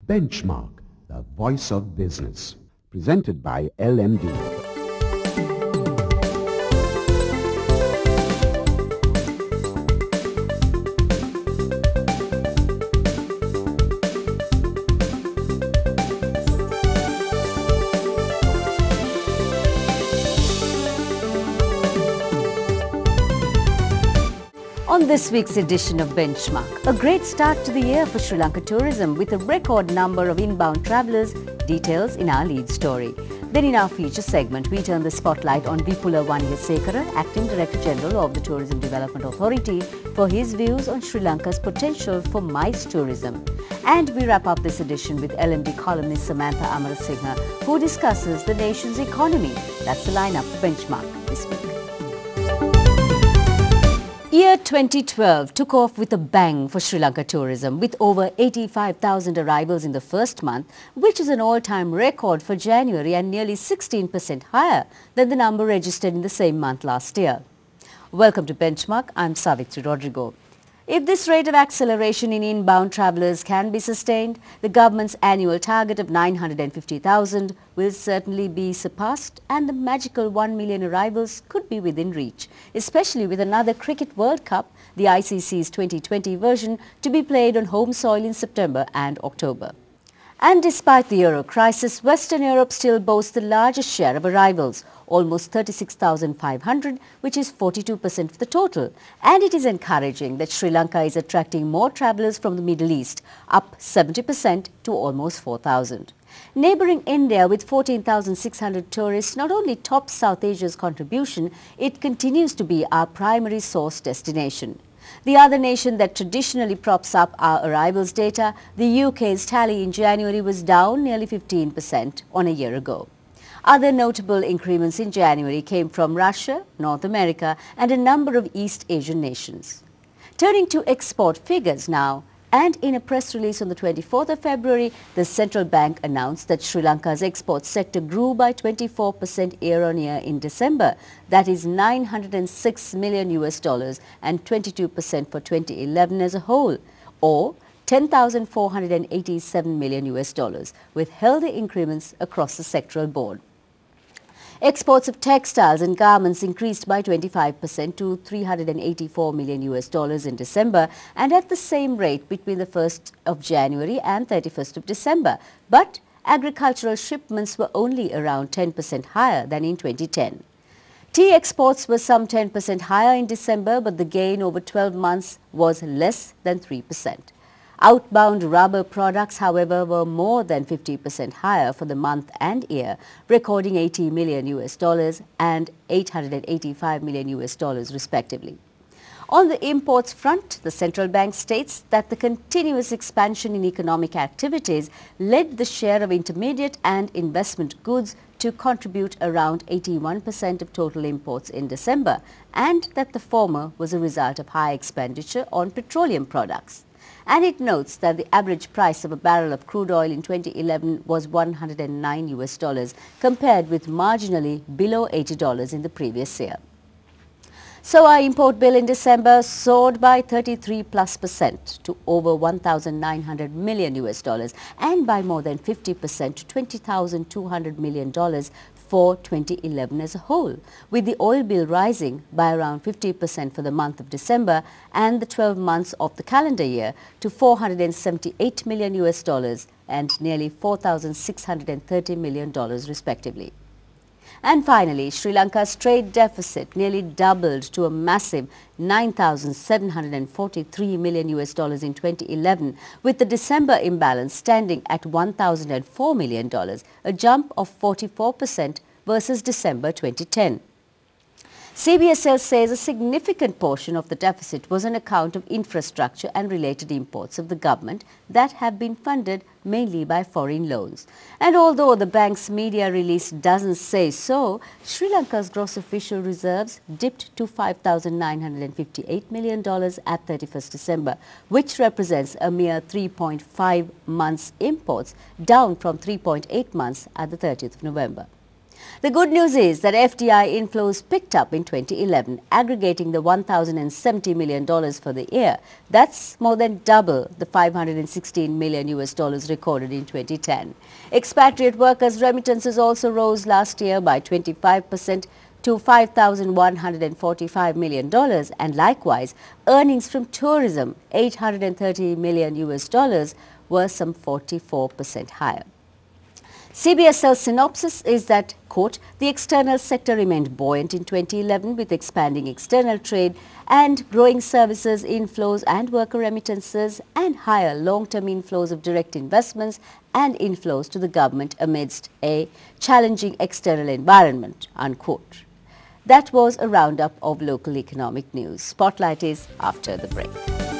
Benchmark, the voice of business. Presented by LMD. On this week's edition of Benchmark, a great start to the year for Sri Lanka tourism with a record number of inbound travellers, details in our lead story. Then in our feature segment, we turn the spotlight on Vipula Waniyasekara, Acting Director General of the Tourism Development Authority, for his views on Sri Lanka's potential for MICE tourism. And we wrap up this edition with LMD columnist Samantha Amarasinghe, who discusses the nation's economy. That's the lineup for Benchmark this week. Year 2012 took off with a bang for Sri Lanka tourism, with over 85,000 arrivals in the first month, which is an all-time record for January and nearly 16% higher than the number registered in the same month last year. Welcome to Benchmark. I'm Savitri Rodrigo. If this rate of acceleration in inbound travellers can be sustained, the government's annual target of 950,000 will certainly be surpassed, and the magical 1 million arrivals could be within reach, especially with another Cricket World Cup, the ICC's 2020 version, to be played on home soil in September and October. And despite the euro crisis, Western Europe still boasts the largest share of arrivals, almost 36,500, which is 42% of the total. And it is encouraging that Sri Lanka is attracting more travellers from the Middle East, up 70% to almost 4,000. Neighbouring India with 14,600 tourists not only tops South Asia's contribution, it continues to be our primary source destination. The other nation that traditionally props up our arrivals data, the UK's tally in January was down nearly 15% on a year ago. Other notable increments in January came from Russia, North America and a number of East Asian nations. Turning to export figures now, and in a press release on the 24th of February, the central bank announced that Sri Lanka's export sector grew by 24% year-on-year in December. That is $906 million and 22% for 2011 as a whole, or $10,487 million, with healthy increments across the sectoral board. Exports of textiles and garments increased by 25% to $384 million in December, and at the same rate between the 1st of January and 31st of December. But agricultural shipments were only around 10% higher than in 2010. Tea exports were some 10% higher in December, but the gain over 12 months was less than 3%. Outbound rubber products, however, were more than 50% higher for the month and year, recording $80 million and $885 million respectively. On the imports front, the central bank states that the continuous expansion in economic activities led the share of intermediate and investment goods to contribute around 81% of total imports in December, and that the former was a result of high expenditure on petroleum products. And it notes that the average price of a barrel of crude oil in 2011 was $109 compared with marginally below $80 in the previous year. So our import bill in December soared by 33+% to over $1,900 million and by more than 50% to $20,200 million for 2011 as a whole, with the oil bill rising by around 50% for the month of December and the 12 months of the calendar year to $478 million and nearly $4,630 million respectively. And finally, Sri Lanka's trade deficit nearly doubled to a massive $9,743 million in 2011, with the December imbalance standing at $1,004 million, a jump of 44% versus December 2010. CBSL says a significant portion of the deficit was on account of infrastructure and related imports of the government that have been funded mainly by foreign loans. And although the bank's media release doesn't say so, Sri Lanka's gross official reserves dipped to $5,958 million at 31st December, which represents a mere 3.5 months imports, down from 3.8 months at the 30th of November. The good news is that FDI inflows picked up in 2011, aggregating the $1,070 million for the year. That's more than double the $516 million recorded in 2010. Expatriate workers' remittances also rose last year by 25% to $5,145 million, and likewise, earnings from tourism, $830 million were some 44% higher. CBSL's synopsis is that, quote, the external sector remained buoyant in 2011 with expanding external trade and growing services inflows and worker remittances and higher long-term inflows of direct investments and inflows to the government amidst a challenging external environment, unquote. That was a roundup of local economic news. Spotlight is after the break.